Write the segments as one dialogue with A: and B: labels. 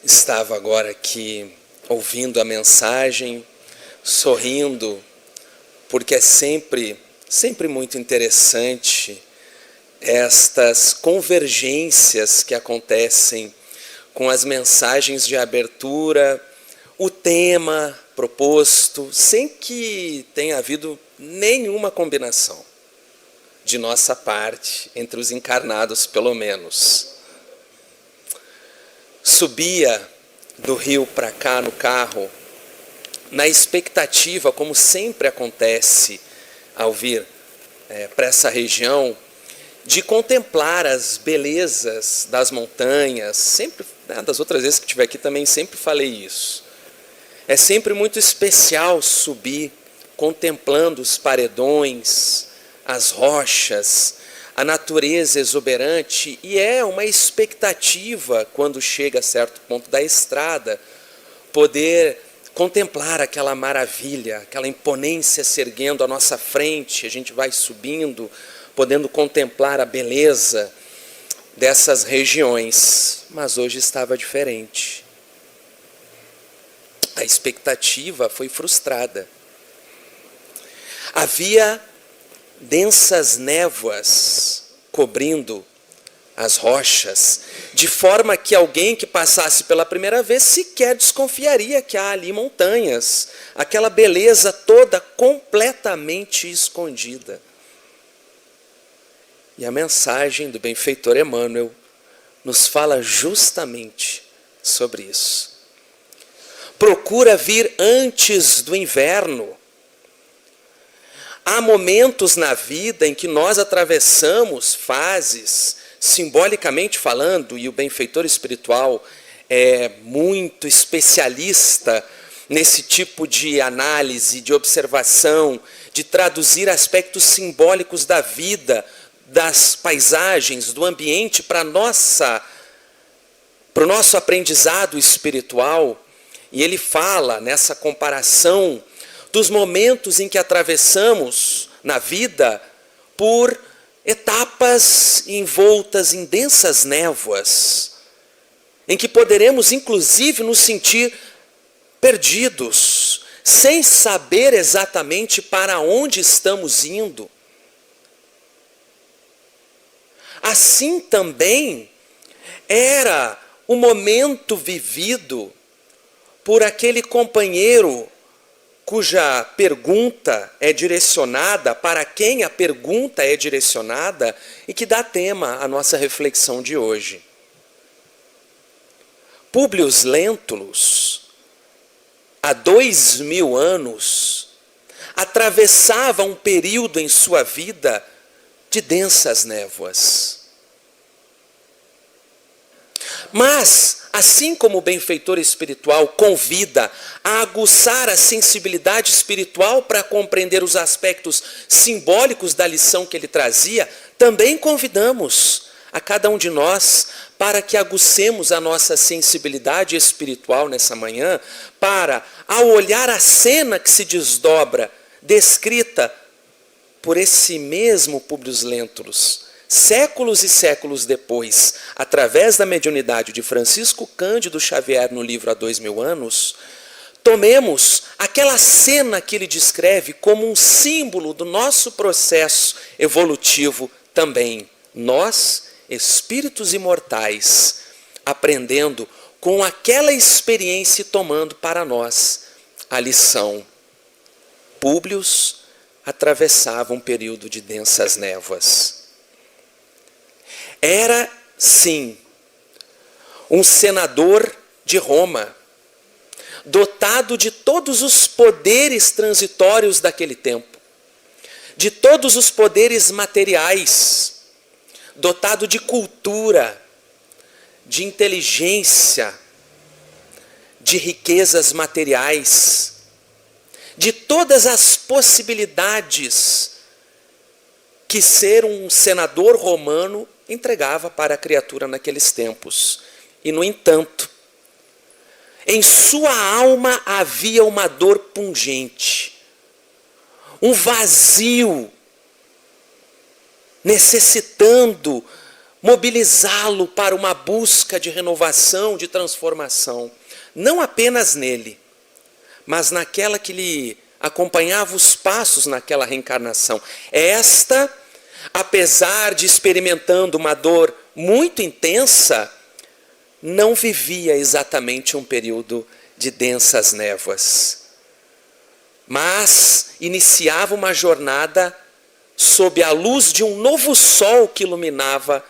A: Estava agora aqui ouvindo a mensagem, sorrindo, porque é sempre muito interessante estas convergências que acontecem com as mensagens de abertura, o tema proposto, sem que tenha havido nenhuma combinação de nossa parte, entre os encarnados pelo menos. Subia do Rio para cá no carro, na expectativa, como sempre acontece ao vir para essa região, de contemplar as belezas das montanhas. Sempre, das outras vezes que estive aqui também sempre falei isso. É sempre muito especial subir, contemplando os paredões, as rochas, a natureza exuberante, e é uma expectativa, quando chega a certo ponto da estrada, poder contemplar aquela maravilha, aquela imponência se erguendo à nossa frente. A gente vai subindo, podendo contemplar a beleza dessas regiões. Mas hoje estava diferente. A expectativa foi frustrada. Havia densas névoas cobrindo as rochas, de forma que alguém que passasse pela primeira vez sequer desconfiaria que há ali montanhas, aquela beleza toda completamente escondida. E a mensagem do benfeitor Emmanuel nos fala justamente sobre isso. Procura vir antes do inverno. Há momentos na vida em que nós atravessamos fases, simbolicamente falando, e o benfeitor espiritual é muito especialista nesse tipo de análise, de observação, de traduzir aspectos simbólicos da vida, das paisagens, do ambiente para o nosso aprendizado espiritual. E ele fala nessa comparação dos momentos em que atravessamos na vida por etapas envoltas em densas névoas, em que poderemos inclusive nos sentir perdidos, sem saber exatamente para onde estamos indo. Assim também era o momento vivido por aquele companheiro cuja pergunta é direcionada, para quem a pergunta é direcionada, e que dá tema à nossa reflexão de hoje. Públio Lentulus, há 2000 anos, atravessava um período em sua vida de densas névoas. Mas, assim como o benfeitor espiritual convida a aguçar a sensibilidade espiritual para compreender os aspectos simbólicos da lição que ele trazia, também convidamos a cada um de nós para que agucemos a nossa sensibilidade espiritual nessa manhã, para, ao olhar a cena que se desdobra, descrita por esse mesmo Públio Lentulus, séculos e séculos depois, através da mediunidade de Francisco Cândido Xavier no livro Há 2000 anos, tomemos aquela cena que ele descreve como um símbolo do nosso processo evolutivo também. Nós, espíritos imortais, aprendendo com aquela experiência e tomando para nós a lição. Públio atravessava um período de densas névoas. Era, sim, um senador de Roma, dotado de todos os poderes transitórios daquele tempo, de todos os poderes materiais, dotado de cultura, de inteligência, de riquezas materiais, de todas as possibilidades que ser um senador romano entregava para a criatura naqueles tempos. E, no entanto, em sua alma havia uma dor pungente, um vazio, necessitando mobilizá-lo para uma busca de renovação, de transformação, não apenas nele, mas naquela que lhe acompanhava os passos naquela reencarnação. Esta, apesar de experimentando uma dor muito intensa, não vivia exatamente um período de densas névoas, mas iniciava uma jornada sob a luz de um novo sol que iluminava,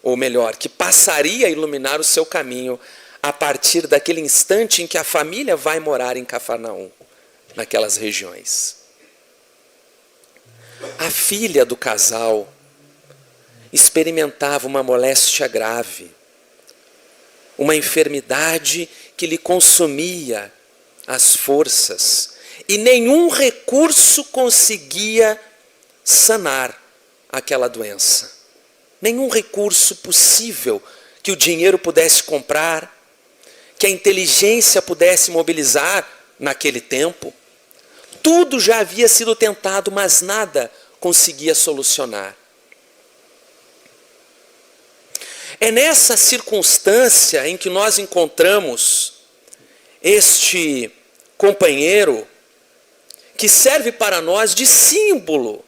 A: ou melhor, que passaria a iluminar o seu caminho a partir daquele instante em que a família vai morar em Cafarnaum, naquelas regiões. A filha do casal experimentava uma moléstia grave, uma enfermidade que lhe consumia as forças, e nenhum recurso conseguia sanar aquela doença. Nenhum recurso possível que o dinheiro pudesse comprar, que a inteligência pudesse mobilizar naquele tempo. Tudo já havia sido tentado, mas nada conseguia solucionar. É nessa circunstância em que nós encontramos este companheiro que serve para nós de símbolo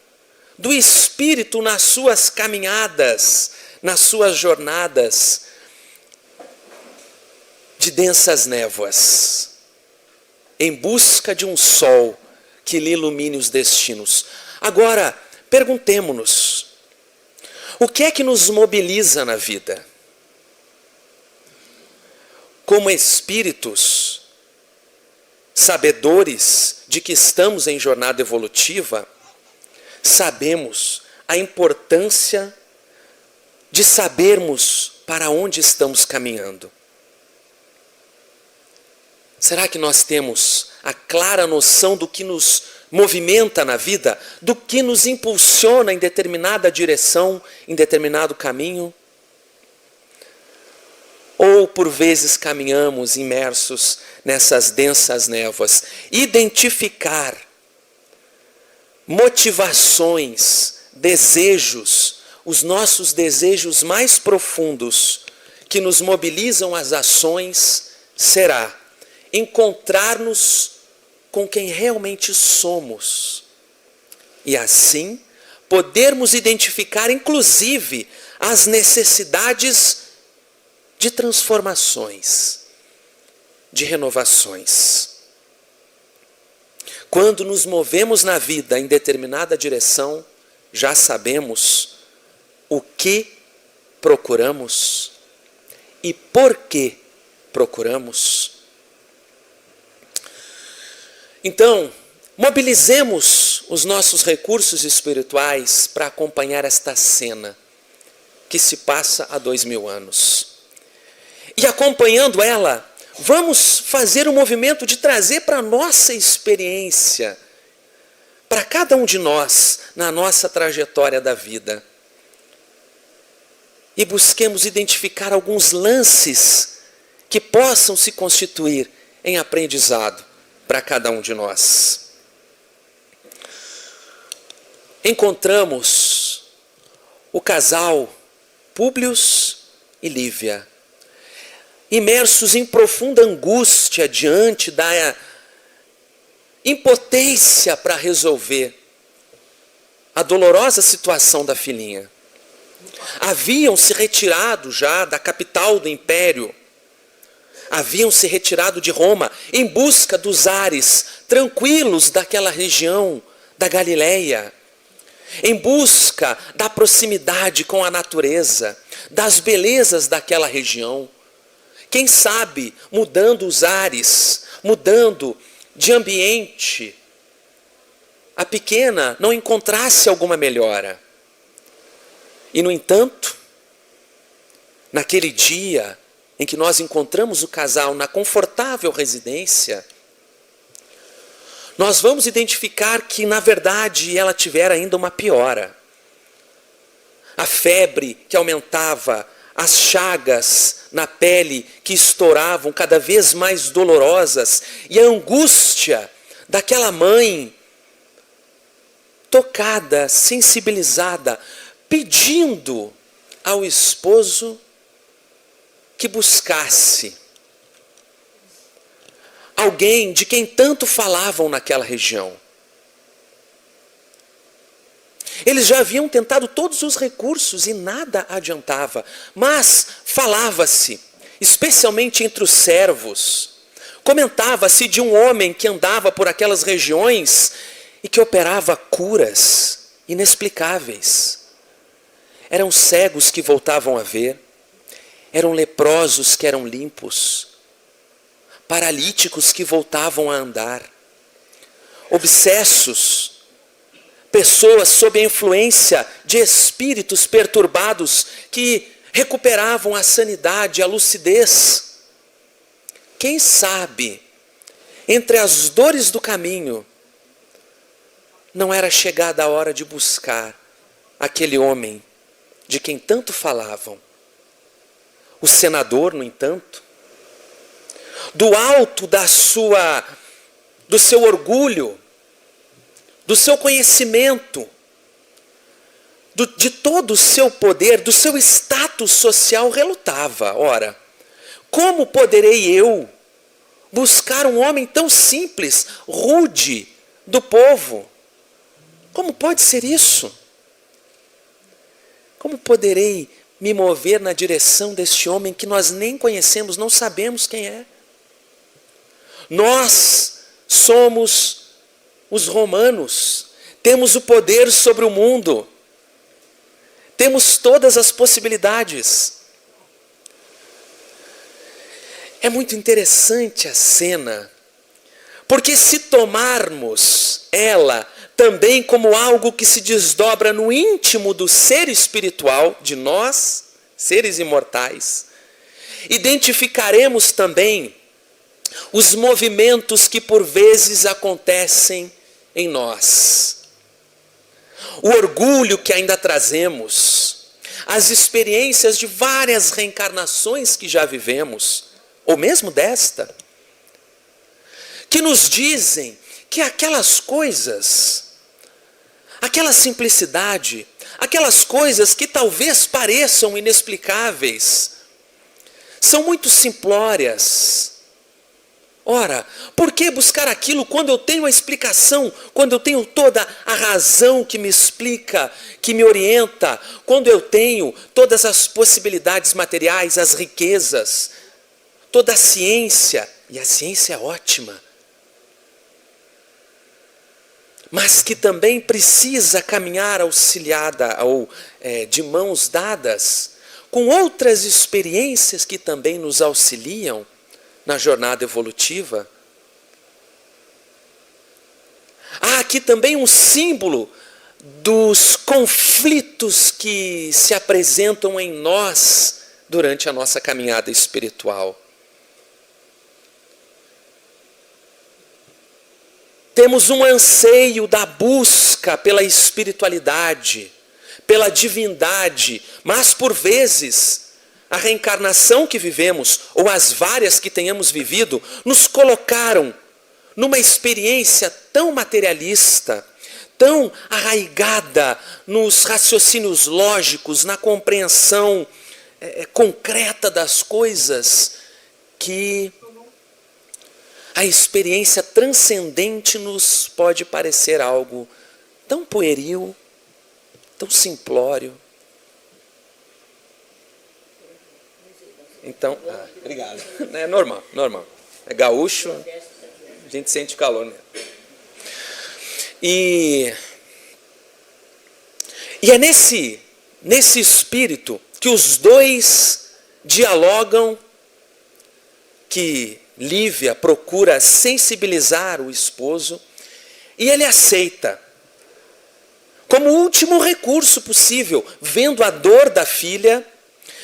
A: do Espírito nas suas caminhadas, nas suas jornadas de densas névoas, em busca de um sol que lhe ilumine os destinos. Agora, perguntemo-nos, o que é que nos mobiliza na vida? Como espíritos, sabedores de que estamos em jornada evolutiva, sabemos a importância de sabermos para onde estamos caminhando. Será que nós temos a clara noção do que nos movimenta na vida, do que nos impulsiona em determinada direção, em determinado caminho? Ou por vezes caminhamos imersos nessas densas névoas? Identificar motivações, desejos, os nossos desejos mais profundos que nos mobilizam às ações, será encontrar-nos com quem realmente somos. E assim, podermos identificar inclusive as necessidades de transformações, de renovações. Quando nos movemos na vida em determinada direção, já sabemos o que procuramos e por que procuramos. Então, mobilizemos os nossos recursos espirituais para acompanhar esta cena que se passa há 2000 anos. E acompanhando ela, vamos fazer o movimento de trazer para a nossa experiência, para cada um de nós, na nossa trajetória da vida. E busquemos identificar alguns lances que possam se constituir em aprendizado para cada um de nós. Encontramos o casal Públio e Lívia, imersos em profunda angústia diante da impotência para resolver a dolorosa situação da filhinha. Haviam se retirado já da capital do império, haviam se retirado de Roma em busca dos ares tranquilos daquela região da Galileia, em busca da proximidade com a natureza, das belezas daquela região. Quem sabe, mudando os ares, mudando de ambiente, a pequena não encontrasse alguma melhora. E, no entanto, naquele dia em que nós encontramos o casal na confortável residência, nós vamos identificar que, na verdade, ela tivera ainda uma piora. A febre que aumentava, as chagas na pele que estouravam cada vez mais dolorosas, e a angústia daquela mãe tocada, sensibilizada, pedindo ao esposo que buscasse alguém de quem tanto falavam naquela região. Eles já haviam tentado todos os recursos e nada adiantava, mas falava-se, especialmente entre os servos, comentava-se de um homem que andava por aquelas regiões e que operava curas inexplicáveis. Eram cegos que voltavam a ver, eram leprosos que eram limpos, paralíticos que voltavam a andar, obsessos, pessoas sob a influência de espíritos perturbados que recuperavam a sanidade, a lucidez. Quem sabe, entre as dores do caminho, não era chegada a hora de buscar aquele homem de quem tanto falavam. O senador, no entanto, do alto do seu orgulho, do seu conhecimento, de todo o seu poder, do seu status social, relutava. Ora, como poderei eu buscar um homem tão simples, rude, do povo? Como pode ser isso? Como poderei me mover na direção deste homem que nós nem conhecemos, não sabemos quem é? Nós somos os romanos, temos o poder sobre o mundo, temos todas as possibilidades. É muito interessante a cena, porque se tomarmos ela também como algo que se desdobra no íntimo do ser espiritual de nós, seres imortais, identificaremos também os movimentos que por vezes acontecem em nós. O orgulho que ainda trazemos, as experiências de várias reencarnações que já vivemos, ou mesmo desta, que nos dizem que aquelas coisas, aquela simplicidade, aquelas coisas que talvez pareçam inexplicáveis, são muito simplórias. Ora, por que buscar aquilo quando eu tenho a explicação, quando eu tenho toda a razão que me explica, que me orienta, quando eu tenho todas as possibilidades materiais, as riquezas, toda a ciência, e a ciência é ótima, mas que também precisa caminhar auxiliada ou de mãos dadas com outras experiências que também nos auxiliam na jornada evolutiva. Há aqui também um símbolo dos conflitos que se apresentam em nós durante a nossa caminhada espiritual. Temos um anseio da busca pela espiritualidade, pela divindade, mas por vezes a reencarnação que vivemos, ou as várias que tenhamos vivido, nos colocaram numa experiência tão materialista, tão arraigada nos raciocínios lógicos, na compreensão concreta das coisas, que a experiência transcendente nos pode parecer algo tão pueril, tão simplório. Então, obrigado. É normal. É gaúcho, a gente sente calor, né? E é nesse espírito que os dois dialogam, que Lívia procura sensibilizar o esposo, e ele aceita, como último recurso possível, vendo a dor da filha,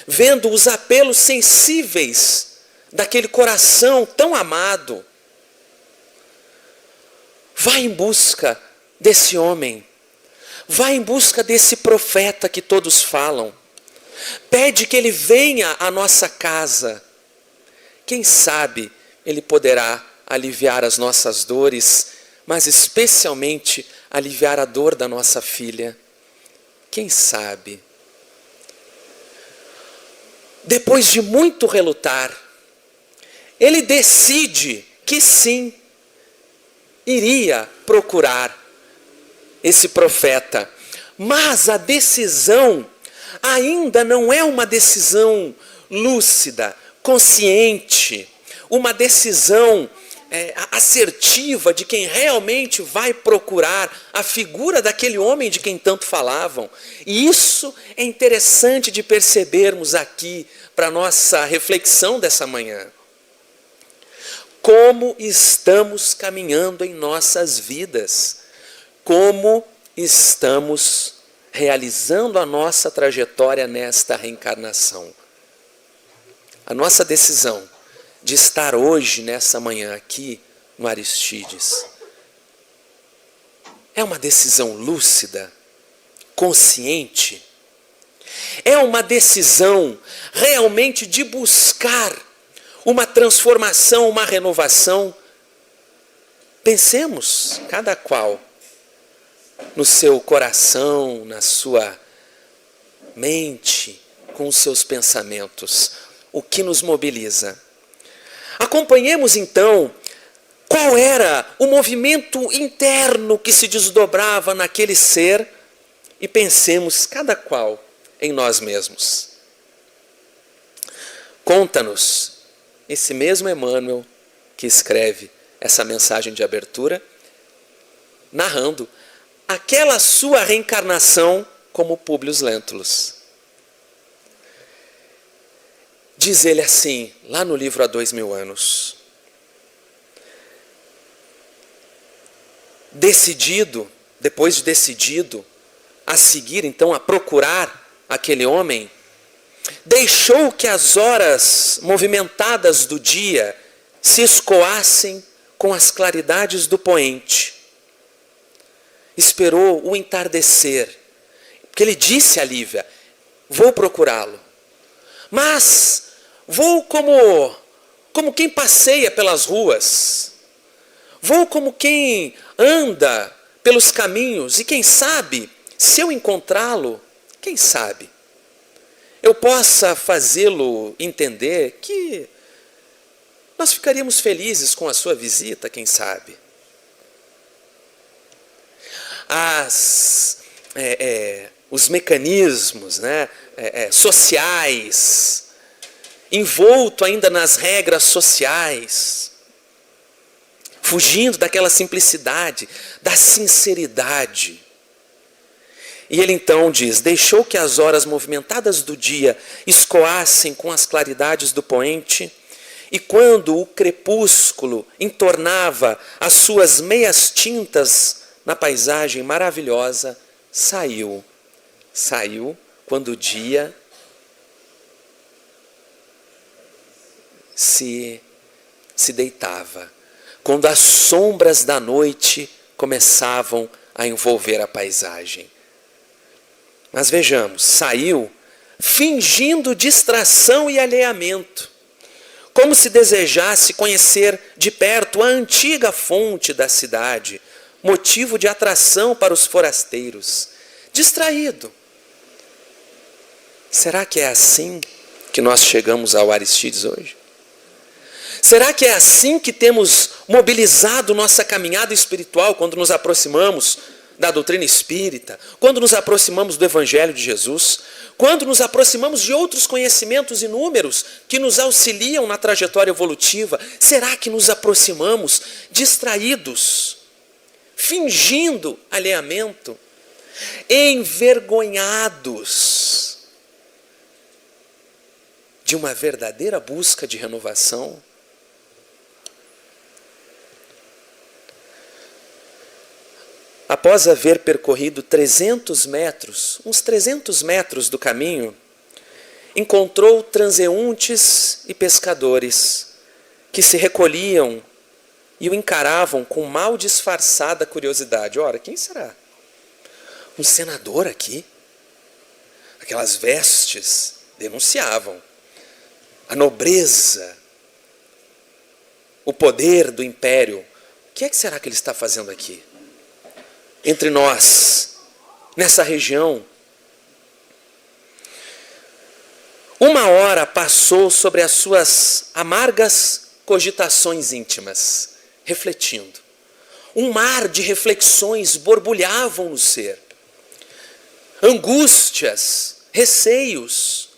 A: vendo os apelos sensíveis daquele coração tão amado. Vai em busca desse homem, vai em busca desse profeta que todos falam, pede que ele venha à nossa casa. Quem sabe ele poderá aliviar as nossas dores, mas especialmente aliviar a dor da nossa filha. Quem sabe? depois de muito relutar, ele decide que sim, iria procurar esse profeta. Mas a decisão ainda não é uma decisão lúcida, consciente, uma decisão assertiva de quem realmente vai procurar a figura daquele homem de quem tanto falavam. E isso é interessante de percebermos aqui para a nossa reflexão dessa manhã. Como estamos caminhando em nossas vidas? Como estamos realizando a nossa trajetória nesta reencarnação? A nossa decisão de estar hoje, nessa manhã aqui no Aristides, é uma decisão lúcida, consciente? É uma decisão realmente de buscar uma transformação, uma renovação? Pensemos, cada qual, no seu coração, na sua mente, com os seus pensamentos, o que nos mobiliza. Acompanhemos então qual era o movimento interno que se desdobrava naquele ser e pensemos cada qual em nós mesmos. Conta-nos esse mesmo Emmanuel que escreve essa mensagem de abertura, narrando aquela sua reencarnação como Públio Lentulus. Diz ele assim, lá no livro Há 2000 anos. Decidido, depois de decidido, a seguir então, a procurar aquele homem, deixou que as horas movimentadas do dia se escoassem com as claridades do poente. Esperou o entardecer, porque ele disse a Lívia, vou procurá-lo, mas vou como quem passeia pelas ruas, vou como quem anda pelos caminhos, e quem sabe, se eu encontrá-lo, quem sabe, eu possa fazê-lo entender que nós ficaríamos felizes com a sua visita, quem sabe. Os mecanismos, sociais, envolto ainda nas regras sociais, fugindo daquela simplicidade, da sinceridade. E ele então diz, deixou que as horas movimentadas do dia escoassem com as claridades do poente, e quando o crepúsculo entornava as suas meias tintas na paisagem maravilhosa, saiu quando o dia se deitava, quando as sombras da noite começavam a envolver a paisagem. Mas vejamos, saiu fingindo distração e alheamento, como se desejasse conhecer de perto a antiga fonte da cidade, motivo de atração para os forasteiros, distraído. Será que é assim que nós chegamos ao Aristides hoje? Será que é assim que temos mobilizado nossa caminhada espiritual quando nos aproximamos da doutrina espírita, quando nos aproximamos do Evangelho de Jesus, quando nos aproximamos de outros conhecimentos inúmeros que nos auxiliam na trajetória evolutiva? Será que nos aproximamos distraídos, fingindo alheamento, envergonhados de uma verdadeira busca de renovação? Após haver percorrido 300 metros, uns 300 metros do caminho, encontrou transeuntes e pescadores que se recolhiam e o encaravam com mal disfarçada curiosidade. Ora, quem será? Um senador aqui? Aquelas vestes denunciavam a nobreza, o poder do império. O que é que será que ele está fazendo aqui? Entre nós, nessa região. Uma hora passou sobre as suas amargas cogitações íntimas, refletindo. Um mar de reflexões borbulhavam no ser. Angústias, receios,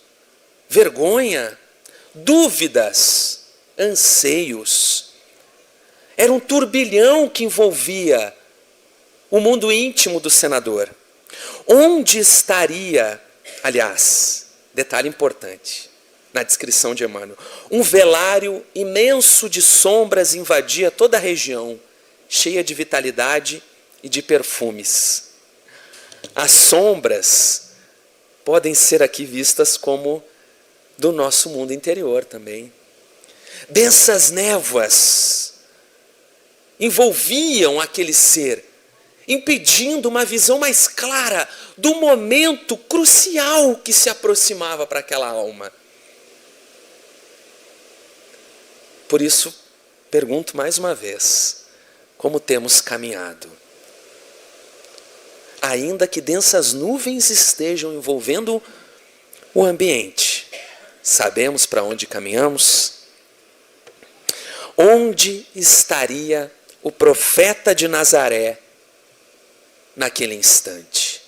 A: vergonha, dúvidas, anseios. Era um turbilhão que envolvia o mundo íntimo do senador. Onde estaria, aliás, detalhe importante na descrição de Emmanuel, um velário imenso de sombras invadia toda a região, cheia de vitalidade e de perfumes. As sombras podem ser aqui vistas como do nosso mundo interior também. Densas névoas envolviam aquele ser, impedindo uma visão mais clara do momento crucial que se aproximava para aquela alma. Por isso, pergunto mais uma vez, como temos caminhado? Ainda que densas nuvens estejam envolvendo o ambiente, sabemos para onde caminhamos? Onde estaria o profeta de Nazaré naquele instante?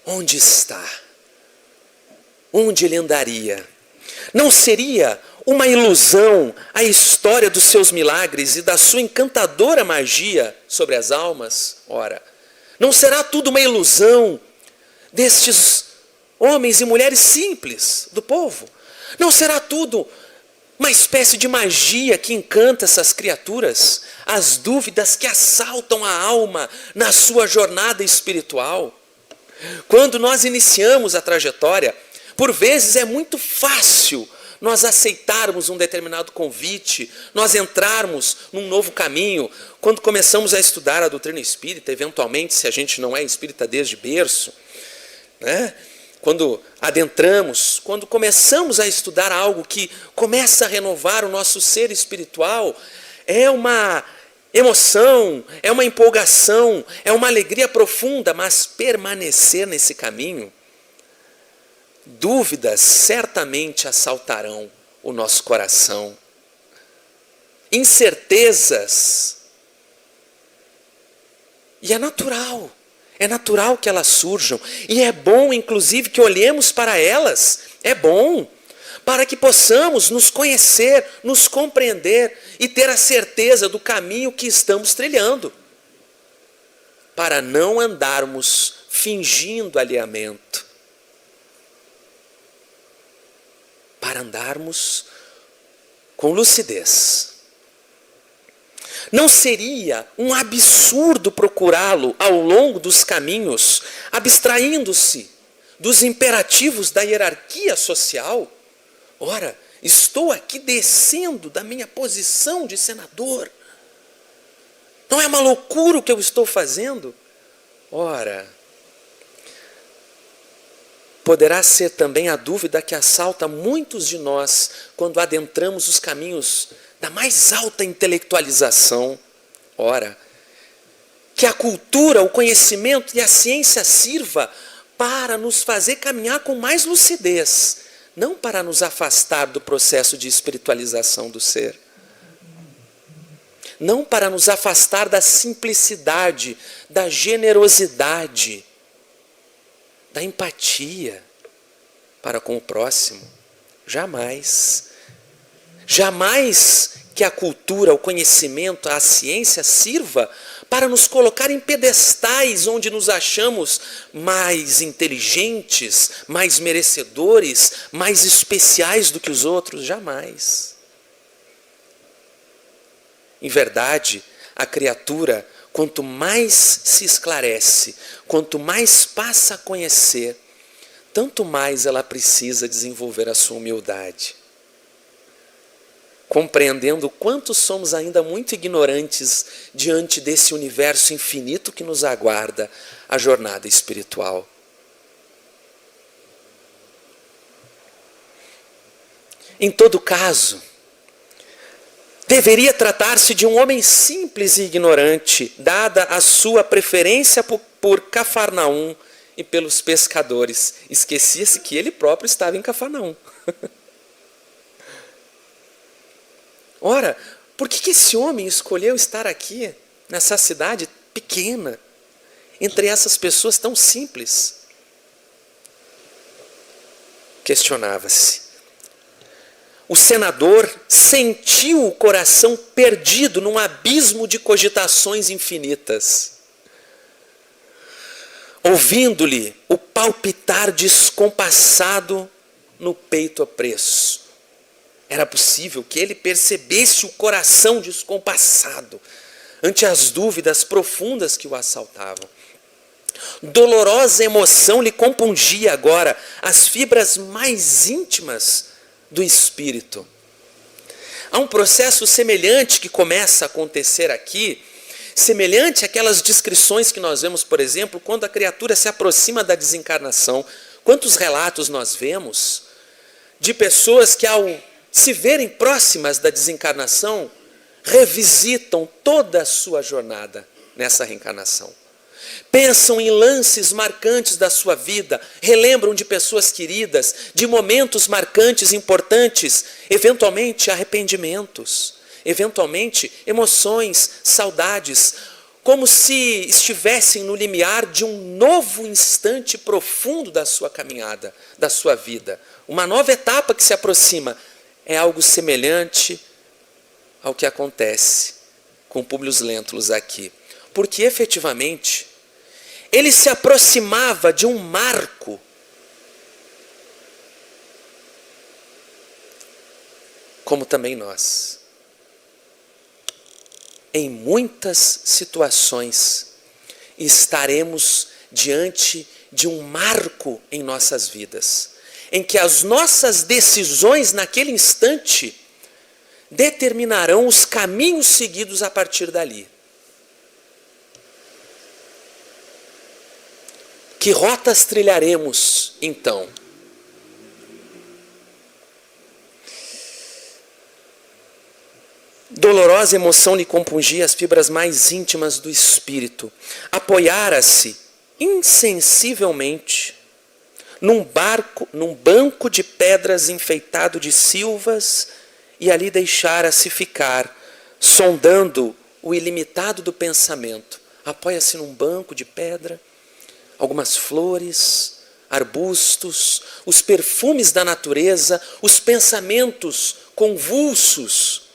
A: Onde está? Onde ele andaria? Não seria uma ilusão a história dos seus milagres e da sua encantadora magia sobre as almas? Ora, não será tudo uma ilusão destes homens e mulheres simples do povo? Não será tudo uma espécie de magia que encanta essas criaturas? As dúvidas que assaltam a alma na sua jornada espiritual? Quando nós iniciamos a trajetória, por vezes é muito fácil nós aceitarmos um determinado convite, nós entrarmos num novo caminho. Quando começamos a estudar a doutrina espírita, eventualmente, se a gente não é espírita desde berço, né? Quando adentramos, quando começamos a estudar algo que começa a renovar o nosso ser espiritual, é uma emoção, é uma empolgação, é uma alegria profunda, mas permanecer nesse caminho, dúvidas certamente assaltarão o nosso coração. Incertezas. E é natural que elas surjam. E é bom, inclusive, que olhemos para elas. É bom, para que possamos nos conhecer, nos compreender e ter a certeza do caminho que estamos trilhando. Para não andarmos fingindo alheamento. Para andarmos com lucidez. Não seria um absurdo procurá-lo ao longo dos caminhos, abstraindo-se dos imperativos da hierarquia social? Ora, estou aqui descendo da minha posição de senador. Não é uma loucura o que eu estou fazendo? Ora, poderá ser também a dúvida que assalta muitos de nós quando adentramos os caminhos da mais alta intelectualização. Ora, que a cultura, o conhecimento e a ciência sirva para nos fazer caminhar com mais lucidez, não para nos afastar do processo de espiritualização do ser. Não para nos afastar da simplicidade, da generosidade, da empatia para com o próximo. Jamais. Jamais que a cultura, o conhecimento, a ciência sirva para nos colocar em pedestais onde nos achamos mais inteligentes, mais merecedores, mais especiais do que os outros. Jamais. Em verdade, a criatura, quanto mais se esclarece, quanto mais passa a conhecer, tanto mais ela precisa desenvolver a sua humildade. Compreendendo o quanto somos ainda muito ignorantes diante desse universo infinito que nos aguarda a jornada espiritual. Em todo caso, deveria tratar-se de um homem simples e ignorante, dada a sua preferência por Cafarnaum e pelos pescadores. Esquecia-se que ele próprio estava em Cafarnaum. Ora, por que esse homem escolheu estar aqui, nessa cidade pequena, entre essas pessoas tão simples? Questionava-se. O senador sentiu o coração perdido num abismo de cogitações infinitas. Ouvindo-lhe o palpitar descompassado no peito opresso. Era possível que ele percebesse o coração descompassado ante as dúvidas profundas que o assaltavam. Dolorosa emoção lhe compungia agora as fibras mais íntimas do espírito. Há um processo semelhante que começa a acontecer aqui, semelhante àquelas descrições que nós vemos, por exemplo, quando a criatura se aproxima da desencarnação. Quantos relatos nós vemos de pessoas que, ao se verem próximas da desencarnação, revisitam toda a sua jornada nessa reencarnação. Pensam em lances marcantes da sua vida, relembram de pessoas queridas, de momentos marcantes, importantes, eventualmente arrependimentos, eventualmente emoções, saudades, como se estivessem no limiar de um novo instante profundo da sua caminhada, da sua vida. Uma nova etapa que se aproxima. É algo semelhante ao que acontece com Públio Lentulus aqui. Porque efetivamente ele se aproximava de um marco como também nós. Em muitas situações estaremos diante de um marco em nossas vidas, em que as nossas decisões naquele instante determinarão os caminhos seguidos a partir dali. Que rotas trilharemos, então? Dolorosa emoção lhe compungia as fibras mais íntimas do espírito. Apoiara-se insensivelmente num banco de pedras enfeitado de silvas e ali deixara-se ficar, sondando o ilimitado do pensamento. Apoia-se num banco de pedra, algumas flores, arbustos, os perfumes da natureza, os pensamentos convulsos.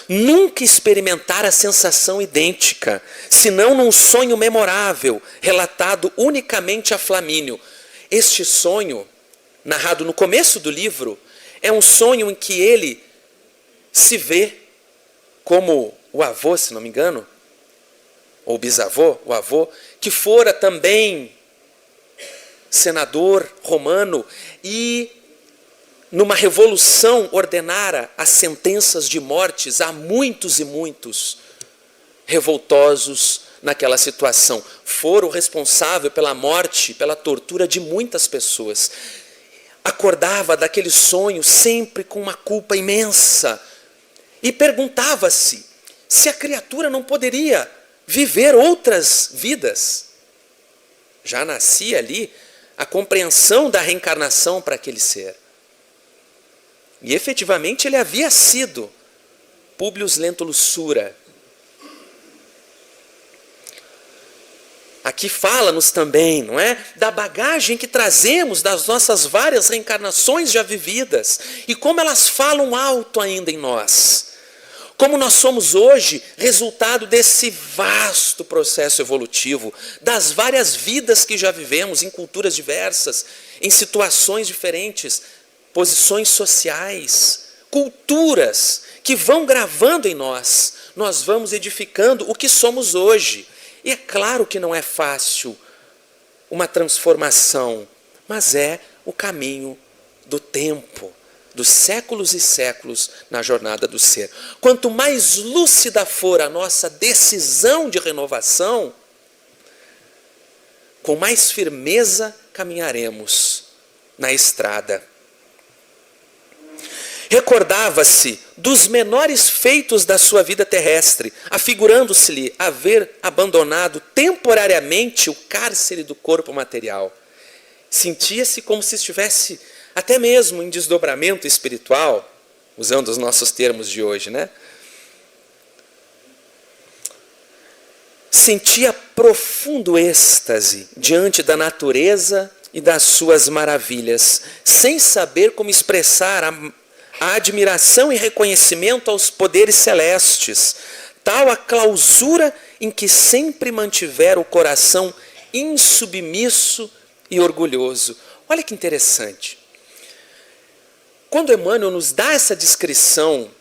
A: Nunca experimentara a sensação idêntica, senão num sonho memorável, relatado unicamente a Flamínio. Este sonho, narrado no começo do livro, é um sonho em que ele se vê como o avô, se não me engano, ou bisavô, o avô, que fora também senador romano e numa revolução ordenara as sentenças de mortes a muitos e muitos revoltosos naquela situação. Fora o responsável pela morte, pela tortura de muitas pessoas. Acordava daquele sonho sempre com uma culpa imensa e perguntava-se se a criatura não poderia viver outras vidas. Já nascia ali a compreensão da reencarnação para aquele ser. E efetivamente ele havia sido Públio Lentulus Sura. Aqui fala-nos também, não é? Da bagagem que trazemos das nossas várias reencarnações já vividas e como elas falam alto ainda em nós. Como nós somos hoje resultado desse vasto processo evolutivo, das várias vidas que já vivemos em culturas diversas, em situações diferentes, posições sociais, culturas que vão gravando em nós. Nós vamos edificando o que somos hoje. E é claro que não é fácil uma transformação, mas é o caminho do tempo, dos séculos e séculos na jornada do ser. Quanto mais lúcida for a nossa decisão de renovação, com mais firmeza caminharemos na estrada. Recordava-se dos menores feitos da sua vida terrestre, afigurando-se-lhe haver abandonado temporariamente o cárcere do corpo material. Sentia-se como se estivesse até mesmo em desdobramento espiritual, usando os nossos termos de hoje, né? Sentia profundo êxtase diante da natureza e das suas maravilhas, sem saber como expressar a admiração e reconhecimento aos poderes celestes, tal a clausura em que sempre mantivera o coração insubmisso e orgulhoso. Olha que interessante. Quando Emmanuel nos dá essa descrição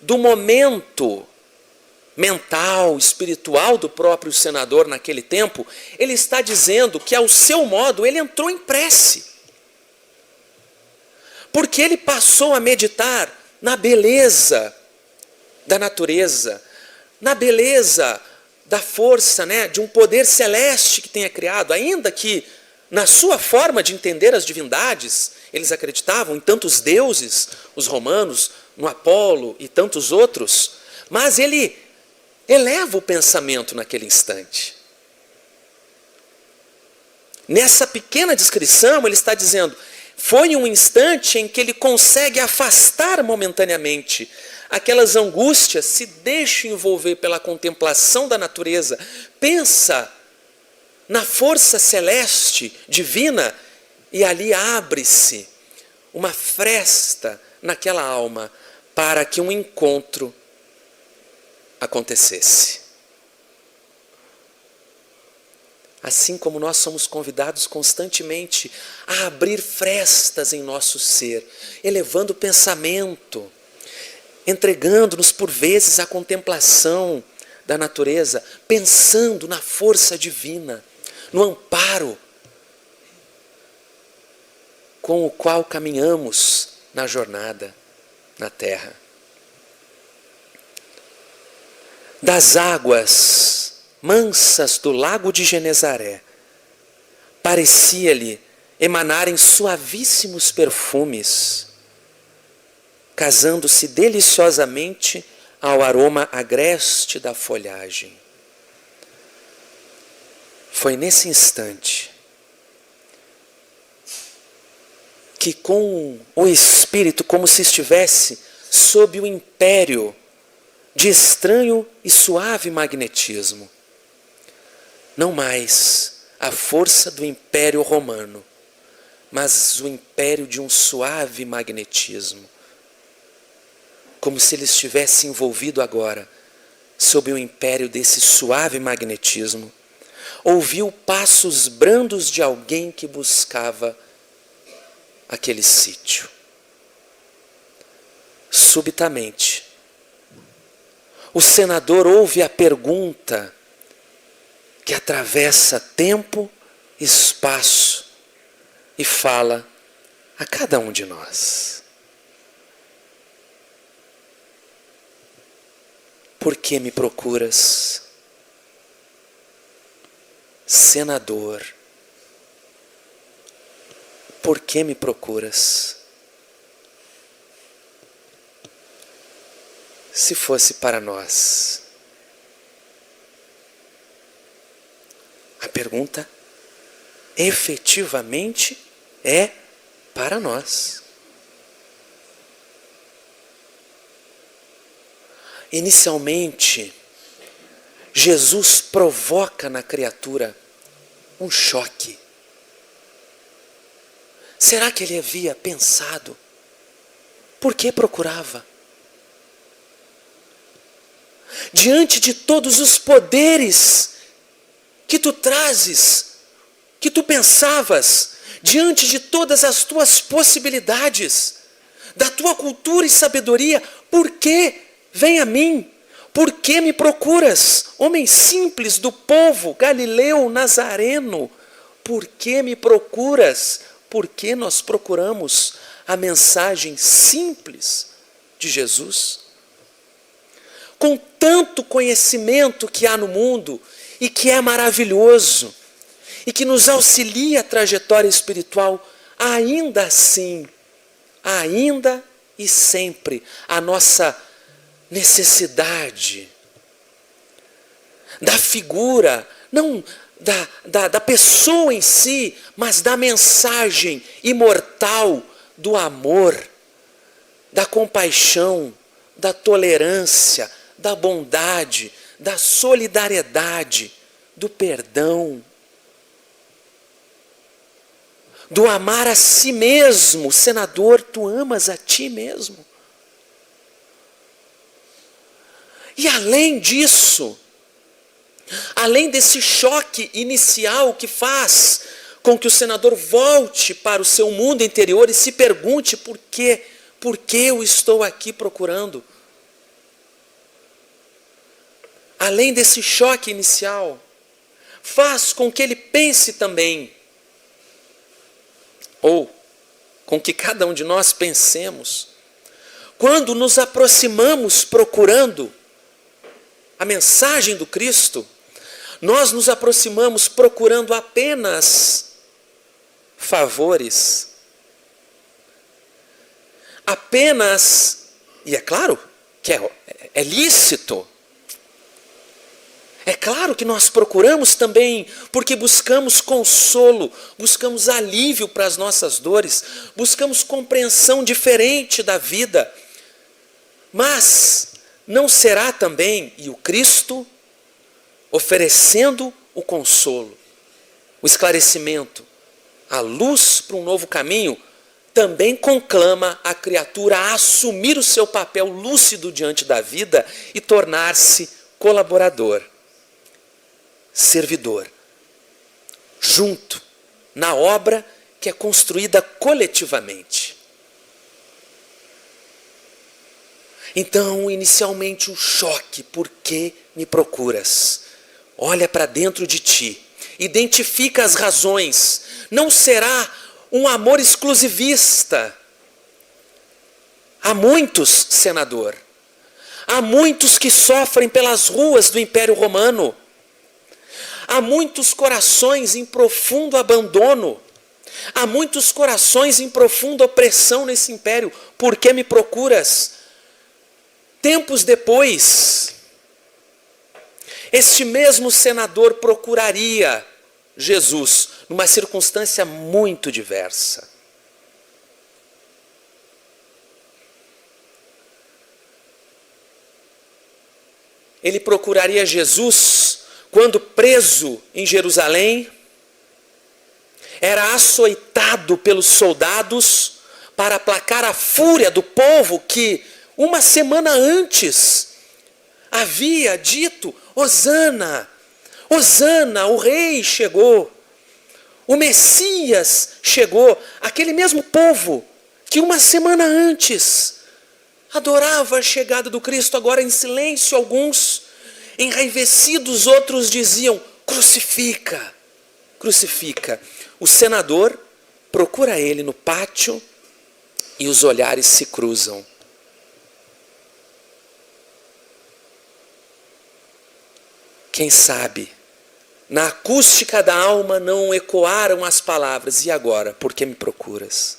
A: do momento mental, espiritual do próprio senador naquele tempo, ele está dizendo que, ao seu modo, ele entrou em prece. Porque ele passou a meditar na beleza da natureza, na beleza da força, né, de um poder celeste que tenha criado, ainda que na sua forma de entender as divindades, eles acreditavam em tantos deuses, os romanos, no Apolo e tantos outros, mas ele eleva o pensamento naquele instante. Nessa pequena descrição, ele está dizendo, foi um instante em que ele consegue afastar momentaneamente aquelas angústias, se deixa envolver pela contemplação da natureza, pensa na força celeste, divina, e ali abre-se uma fresta naquela alma para que um encontro acontecesse. Assim como nós somos convidados constantemente a abrir frestas em nosso ser, elevando o pensamento, entregando-nos por vezes à contemplação da natureza, pensando na força divina, no amparo com o qual caminhamos na jornada na terra. Das águas mansas do lago de Genezaré, parecia-lhe emanarem suavíssimos perfumes, casando-se deliciosamente ao aroma agreste da folhagem. Foi nesse instante que, com o espírito, como se estivesse sob o império de estranho e suave magnetismo, não mais a força do império romano, mas o império de um suave magnetismo, como se ele estivesse envolvido agora sob o império desse suave magnetismo, ouviu passos brandos de alguém que buscava aquele sítio. Subitamente, o senador ouve a pergunta que atravessa tempo e espaço e fala a cada um de nós: por que me procuras, senador? Por que me procuras? Se fosse para nós, a pergunta efetivamente é para nós. Inicialmente, Jesus provoca na criatura um choque. Será que ele havia pensado? Por que procurava? Diante de todos os poderes que tu trazes, que tu pensavas, diante de todas as tuas possibilidades, da tua cultura e sabedoria, por que vem a mim? Por que me procuras? Homem simples do povo, Galileu, Nazareno, por que me procuras? Por que nós procuramos a mensagem simples de Jesus? Com tanto conhecimento que há no mundo e que é maravilhoso e que nos auxilia a trajetória espiritual, ainda assim, ainda e sempre a nossa necessidade da figura, não da pessoa em si, mas da mensagem imortal do amor, da compaixão, da tolerância, da bondade, da solidariedade, do perdão, do amar a si mesmo. Senador, tu amas a ti mesmo. E além disso, além desse choque inicial que faz com que o senador volte para o seu mundo interior e se pergunte por que eu estou aqui procurando. Além desse choque inicial, faz com que ele pense também, ou com que cada um de nós pensemos, quando nos aproximamos procurando a mensagem do Cristo, nós nos aproximamos procurando apenas favores, apenas, e é claro que é lícito, é claro que nós procuramos também porque buscamos consolo, buscamos alívio para as nossas dores, buscamos compreensão diferente da vida. Mas não será também, e o Cristo oferecendo o consolo, o esclarecimento, a luz para um novo caminho, também conclama a criatura a assumir o seu papel lúcido diante da vida e tornar-se colaborador, servidor, junto na obra que é construída coletivamente. Então, inicialmente um choque, por que me procuras? Olha para dentro de ti, identifica as razões, não será um amor exclusivista. Há muitos, senador, há muitos que sofrem pelas ruas do Império Romano, há muitos corações em profundo abandono, há muitos corações em profunda opressão nesse império. Por que me procuras? Tempos depois, este mesmo senador procuraria Jesus numa circunstância muito diversa. Ele procuraria Jesus quando preso em Jerusalém, era açoitado pelos soldados para aplacar a fúria do povo que uma semana antes havia dito: Hosana, Hosana, o rei chegou, o Messias chegou. Aquele mesmo povo que uma semana antes adorava a chegada do Cristo, agora em silêncio alguns, enraivecidos outros diziam: crucifica, crucifica. O senador procura ele no pátio e os olhares se cruzam. Quem sabe, na acústica da alma não ecoaram as palavras: e agora, por que me procuras?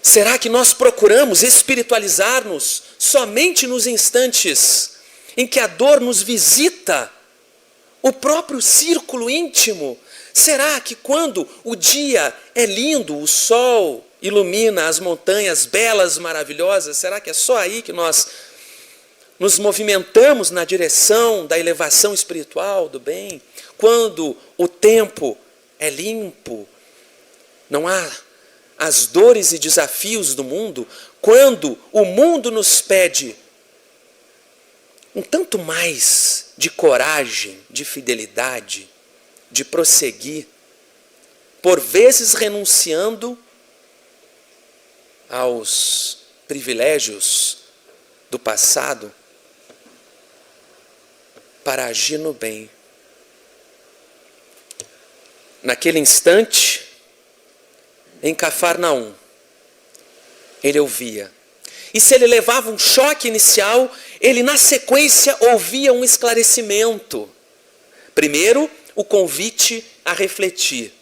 A: Será que nós procuramos espiritualizar-nos somente nos instantes em que a dor nos visita, o próprio círculo íntimo? Será que quando o dia é lindo, o sol ilumina as montanhas belas, maravilhosas, será que é só aí que nós nos movimentamos na direção da elevação espiritual, do bem? Quando o tempo é limpo, não há as dores e desafios do mundo, quando o mundo nos pede um tanto mais de coragem, de fidelidade, de prosseguir, por vezes renunciando aos privilégios do passado, para agir no bem. Naquele instante, em Cafarnaum, ele ouvia. E se ele levava um choque inicial, ele na sequência ouvia um esclarecimento. Primeiro, o convite a refletir.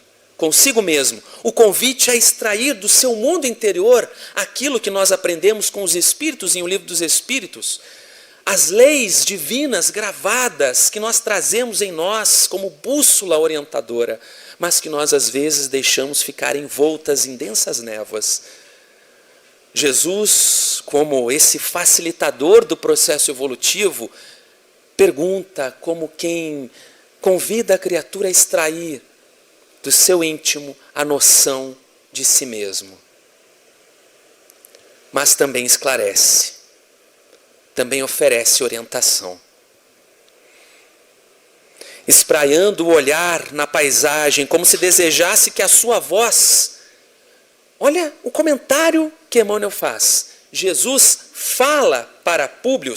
A: consigo mesmo. O convite a extrair do seu mundo interior aquilo que nós aprendemos com os Espíritos em O Livro dos Espíritos. As leis divinas gravadas que nós trazemos em nós como bússola orientadora, mas que nós às vezes deixamos ficar envoltas em densas névoas. Jesus, como esse facilitador do processo evolutivo, pergunta como quem convida a criatura a extrair do seu íntimo a noção de si mesmo. Mas também esclarece, também oferece orientação. Espraiando o olhar na paisagem, como se desejasse que a sua voz... Olha o comentário que Emmanuel faz. Jesus fala para Públio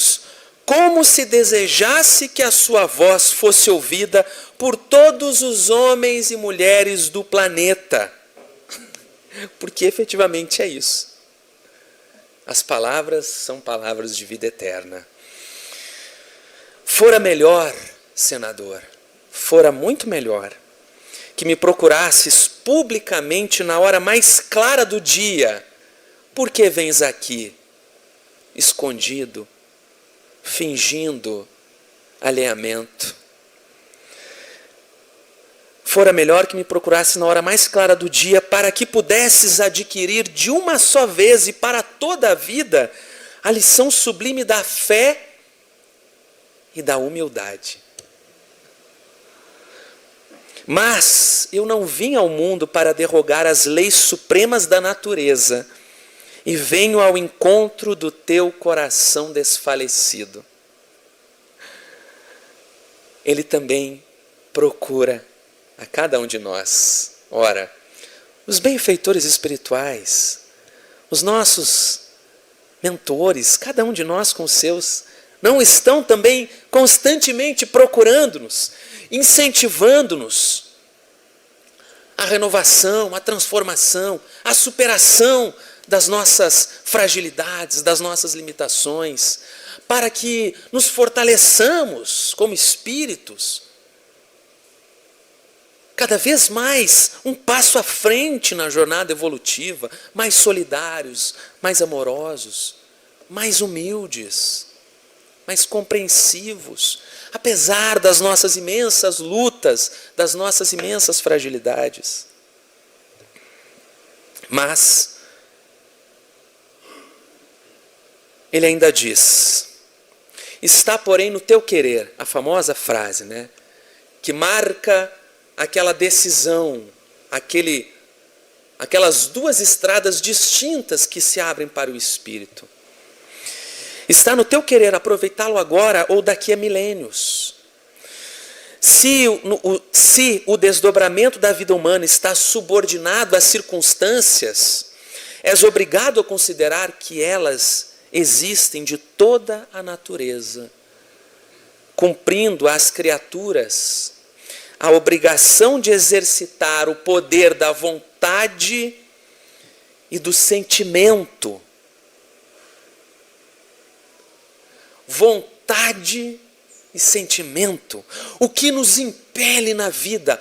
A: como se desejasse que a sua voz fosse ouvida por todos os homens e mulheres do planeta. Porque efetivamente é isso. As palavras são palavras de vida eterna. Fora melhor, senador, fora muito melhor, que me procurasses publicamente na hora mais clara do dia. Por que vens aqui, escondido, fingindo alheamento? Fora melhor que me procurasse na hora mais clara do dia, para que pudesses adquirir de uma só vez e para toda a vida a lição sublime da fé e da humildade. Mas eu não vim ao mundo para derrogar as leis supremas da natureza, e venho ao encontro do teu coração desfalecido. Ele também procura a cada um de nós. Ora, os benfeitores espirituais, os nossos mentores, cada um de nós com os seus, não estão também constantemente procurando-nos, incentivando-nos à renovação, à transformação, à superação das nossas fragilidades, das nossas limitações, para que nos fortaleçamos como espíritos, cada vez mais um passo à frente na jornada evolutiva, mais solidários, mais amorosos, mais humildes, mais compreensivos, apesar das nossas imensas lutas, das nossas imensas fragilidades. Mas ele ainda diz: está, porém, no teu querer, a famosa frase, né, que marca aquela decisão, aquelas duas estradas distintas que se abrem para o espírito. Está no teu querer aproveitá-lo agora ou daqui a milênios. Se o desdobramento da vida humana está subordinado às circunstâncias, és obrigado a considerar que elas existem de toda a natureza, cumprindo às criaturas a obrigação de exercitar o poder da vontade e do sentimento. Vontade e sentimento, o que nos impele na vida,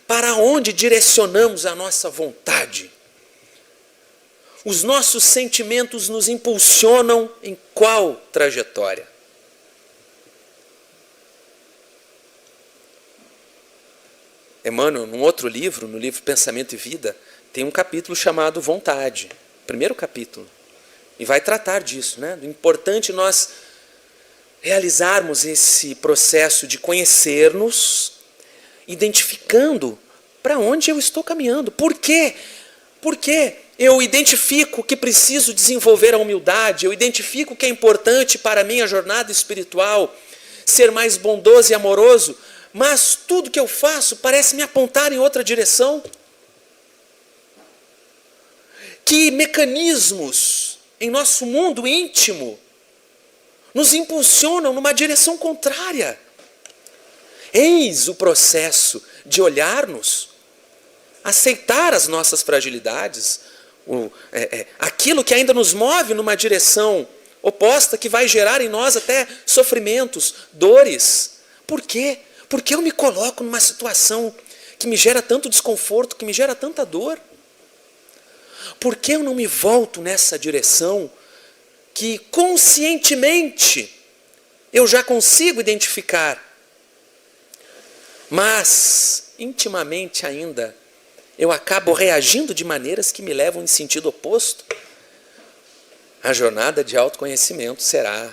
A: para onde direcionamos a nossa vontade. Os nossos sentimentos nos impulsionam em qual trajetória? Emmanuel, num outro livro, no livro Pensamento e Vida, tem um capítulo chamado Vontade, primeiro capítulo, e vai tratar disso, né? Do importante nós realizarmos esse processo de conhecer-nos, identificando para onde eu estou caminhando. Por quê? Porque eu identifico que preciso desenvolver a humildade, eu identifico que é importante para a minha jornada espiritual ser mais bondoso e amoroso, mas tudo que eu faço parece me apontar em outra direção. Que mecanismos em nosso mundo íntimo nos impulsionam numa direção contrária? Eis o processo de olhar-nos, aceitar as nossas fragilidades, aquilo que ainda nos move numa direção oposta, que vai gerar em nós até sofrimentos, dores. Por quê? Porque eu me coloco numa situação que me gera tanto desconforto, que me gera tanta dor? Por que eu não me volto nessa direção que conscientemente eu já consigo identificar, mas intimamente ainda eu acabo reagindo de maneiras que me levam em sentido oposto? A jornada de autoconhecimento será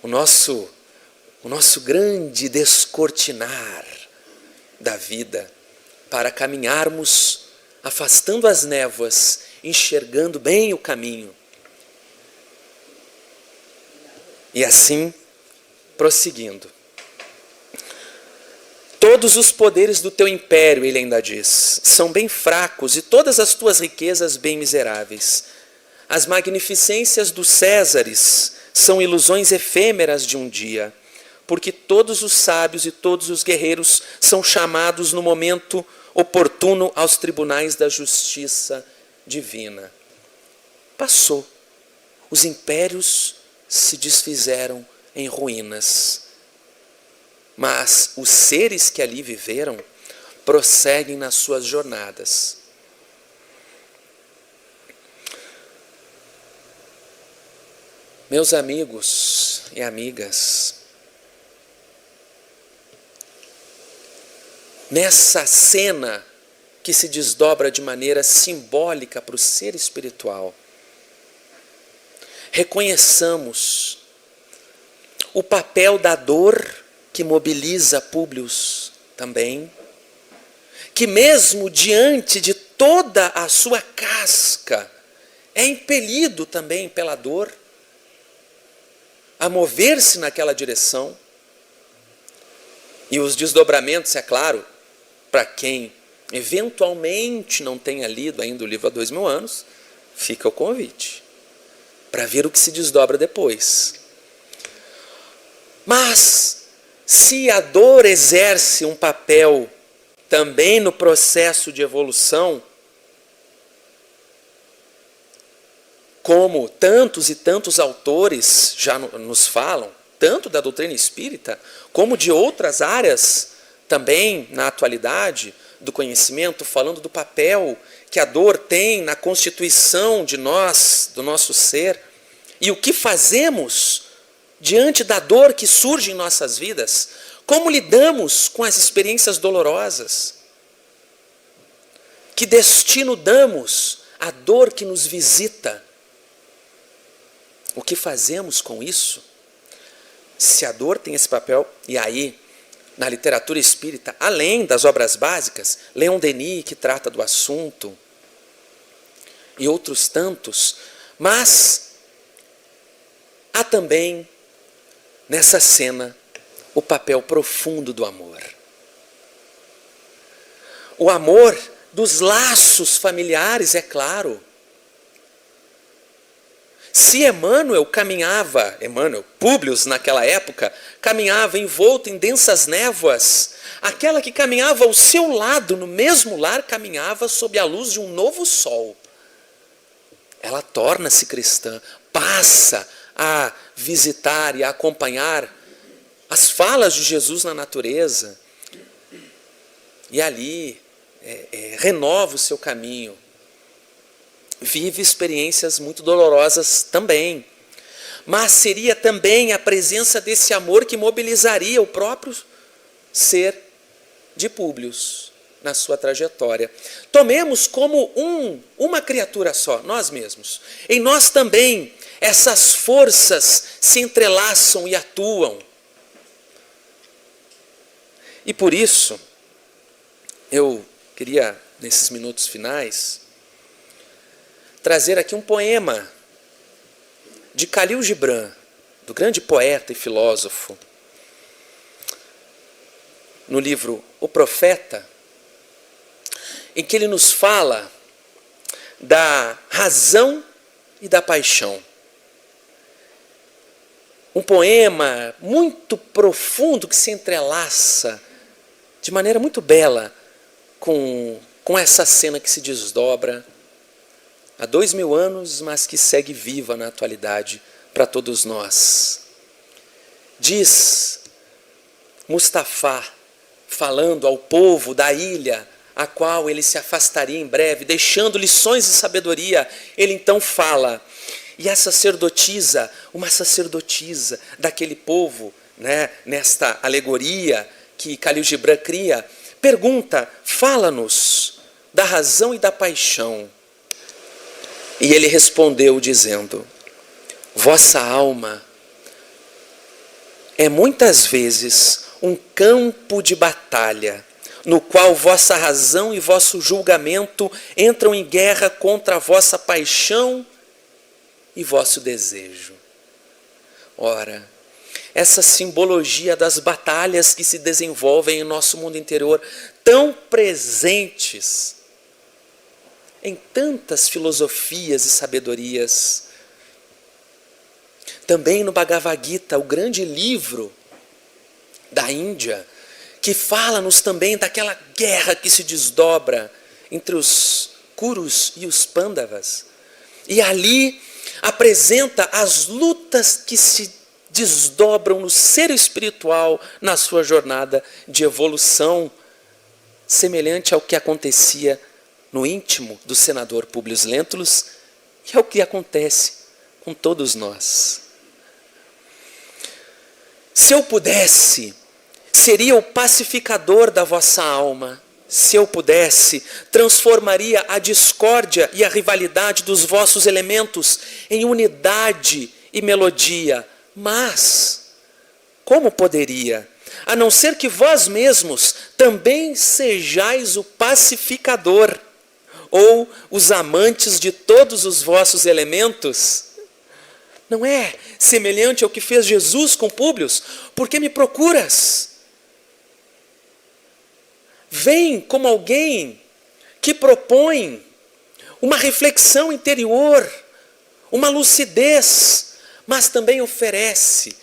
A: o nosso grande descortinar da vida, para caminharmos afastando as névoas, enxergando bem o caminho. E assim, prosseguindo. Todos os poderes do teu império, ele ainda diz, são bem fracos, e todas as tuas riquezas bem miseráveis. As magnificências dos Césares são ilusões efêmeras de um dia, porque todos os sábios e todos os guerreiros são chamados no momento oportuno aos tribunais da justiça divina. Passou. Os impérios se desfizeram em ruínas. Mas os seres que ali viveram prosseguem nas suas jornadas. Meus amigos e amigas, nessa cena que se desdobra de maneira simbólica para o ser espiritual, reconheçamos o papel da dor que mobiliza Públio também, que mesmo diante de toda a sua casca, é impelido também pela dor a mover-se naquela direção. E os desdobramentos, é claro, para quem eventualmente não tenha lido ainda o livro há 2000 anos, fica o convite para ver o que se desdobra depois. Mas se a dor exerce um papel também no processo de evolução, como tantos e tantos autores já nos falam, tanto da doutrina espírita, como de outras áreas também na atualidade do conhecimento, falando do papel que a dor tem na constituição de nós, do nosso ser, e o que fazemos diante da dor que surge em nossas vidas, como lidamos com as experiências dolorosas, que destino damos à dor que nos visita, o que fazemos com isso? Se a dor tem esse papel, e aí, na literatura espírita, além das obras básicas, Leon Denis, que trata do assunto, e outros tantos, mas há também, nessa cena, o papel profundo do amor. O amor dos laços familiares, é claro. Se Públio naquela época, caminhava envolto em densas névoas, aquela que caminhava ao seu lado, no mesmo lar, caminhava sob a luz de um novo sol. Ela torna-se cristã, passa a visitar e a acompanhar as falas de Jesus na natureza, e ali renova o seu caminho. Vive experiências muito dolorosas também. Mas seria também a presença desse amor que mobilizaria o próprio ser de Públio na sua trajetória. Tomemos como uma criatura só, nós mesmos. Em nós também essas forças se entrelaçam e atuam. E por isso, eu queria, nesses minutos finais, trazer aqui um poema de Khalil Gibran, do grande poeta e filósofo, no livro O Profeta, em que ele nos fala da razão e da paixão. Um poema muito profundo que se entrelaça de maneira muito bela com essa cena que se desdobra há 2000 anos, mas que segue viva na atualidade para todos nós. Diz Mustafa falando ao povo da ilha, a qual ele se afastaria em breve, deixando lições de sabedoria, ele então fala. E a sacerdotisa, uma sacerdotisa daquele povo, né, nesta alegoria que Khalil Gibran cria, pergunta, fala-nos da razão e da paixão. E ele respondeu dizendo, vossa alma é muitas vezes um campo de batalha, no qual vossa razão e vosso julgamento entram em guerra contra a vossa paixão e vosso desejo. Ora, essa simbologia das batalhas que se desenvolvem em nosso mundo interior, tão presentes em tantas filosofias e sabedorias. Também no Bhagavad Gita, o grande livro da Índia, que fala-nos também daquela guerra que se desdobra entre os Kurus e os Pandavas. E ali apresenta as lutas que se desdobram no ser espiritual na sua jornada de evolução, semelhante ao que acontecia no íntimo do senador Públio Lentulus e ao que acontece com todos nós. Se eu pudesse, seria o pacificador da vossa alma. Se eu pudesse, transformaria a discórdia e a rivalidade dos vossos elementos em unidade e melodia. Mas, como poderia? A não ser que vós mesmos também sejais o pacificador, ou os amantes de todos os vossos elementos. Não é semelhante ao que fez Jesus com Públio? Por que me procuras? Vem como alguém que propõe uma reflexão interior, uma lucidez, mas também oferece,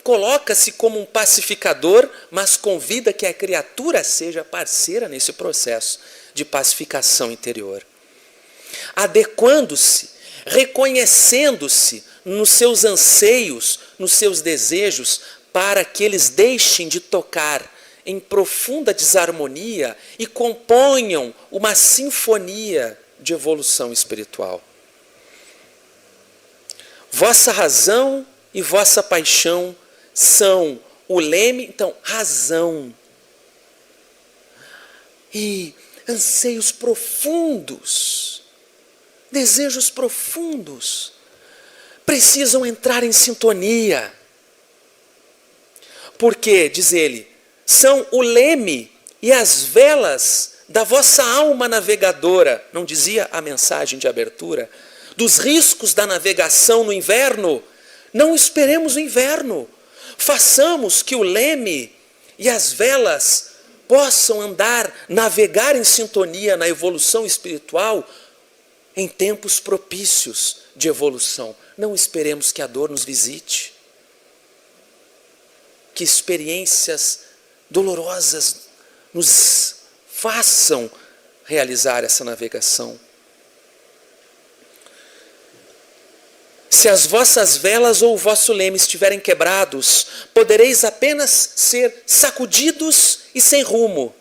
A: coloca-se como um pacificador, mas convida que a criatura seja parceira nesse processo de pacificação interior. Adequando-se, reconhecendo-se nos seus anseios, nos seus desejos, para que eles deixem de tocar em profunda desarmonia e componham uma sinfonia de evolução espiritual. Vossa razão e vossa paixão são o leme, então, razão. E anseios profundos, desejos profundos, precisam entrar em sintonia. Porque, diz ele, são o leme e as velas da vossa alma navegadora, não dizia a mensagem de abertura, dos riscos da navegação no inverno. Não esperemos o inverno, façamos que o leme e as velas possam andar, navegar em sintonia na evolução espiritual em tempos propícios de evolução. Não esperemos que a dor nos visite, que experiências dolorosas nos façam realizar essa navegação. Se as vossas velas ou o vosso leme estiverem quebrados, podereis apenas ser sacudidos e sem rumo.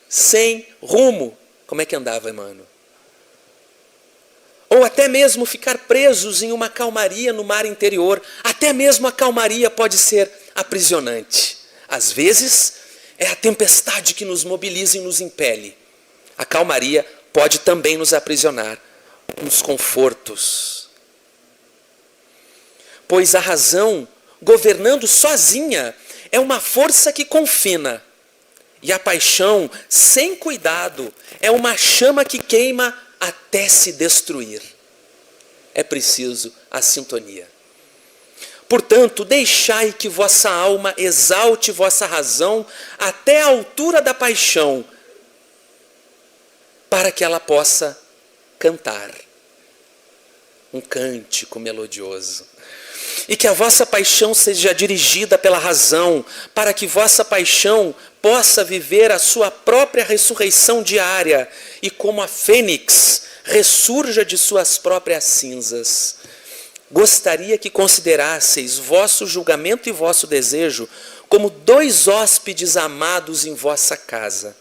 A: Sem rumo. Como é que andava Emmanuel? Ou até mesmo ficar presos em uma calmaria no mar interior. Até mesmo a calmaria pode ser aprisionante. Às vezes, é a tempestade que nos mobiliza e nos impele. A calmaria pode também nos aprisionar nos confortos. Pois a razão, governando sozinha, é uma força que confina. E a paixão, sem cuidado, é uma chama que queima até se destruir. É preciso a sintonia. Portanto, deixai que vossa alma exalte vossa razão até a altura da paixão, para que ela possa cantar um cântico melodioso. E que a vossa paixão seja dirigida pela razão, para que vossa paixão possa viver a sua própria ressurreição diária e como a fênix ressurja de suas próprias cinzas. Gostaria que considerasseis vosso julgamento e vosso desejo como 2 hóspedes amados em vossa casa.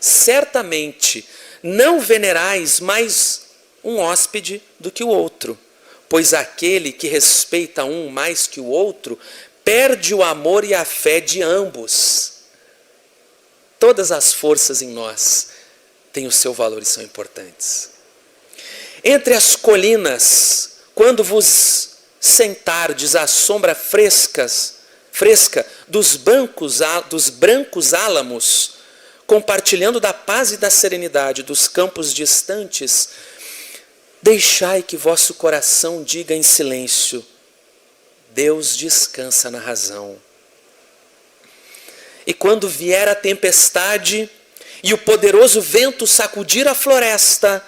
A: Certamente não venerais mais um hóspede do que o outro, pois aquele que respeita um mais que o outro perde o amor e a fé de ambos. Todas as forças em nós têm o seu valor e são importantes. Entre as colinas, quando vos sentardes à sombra fresca dos brancos álamos, compartilhando da paz e da serenidade dos campos distantes, deixai que vosso coração diga em silêncio: Deus descansa na razão. E quando vier a tempestade e o poderoso vento sacudir a floresta,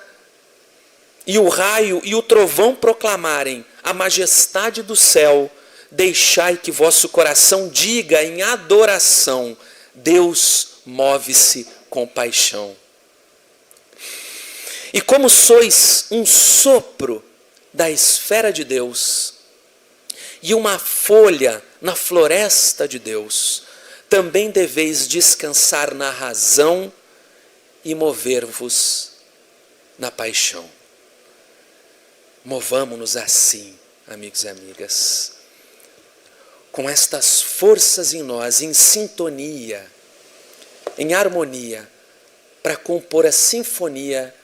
A: e o raio e o trovão proclamarem a majestade do céu, deixai que vosso coração diga em adoração: Deus move-se com paixão. E como sois um sopro da esfera de Deus e uma folha na floresta de Deus, também deveis descansar na razão e mover-vos na paixão. Movamo-nos assim, amigos e amigas, com estas forças em nós, em sintonia, em harmonia, para compor a sinfonia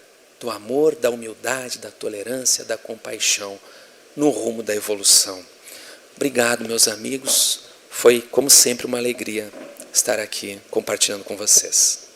A: do amor, da humildade, da tolerância, da compaixão, no rumo da evolução. Obrigado, meus amigos. Foi, como sempre, uma alegria estar aqui compartilhando com vocês.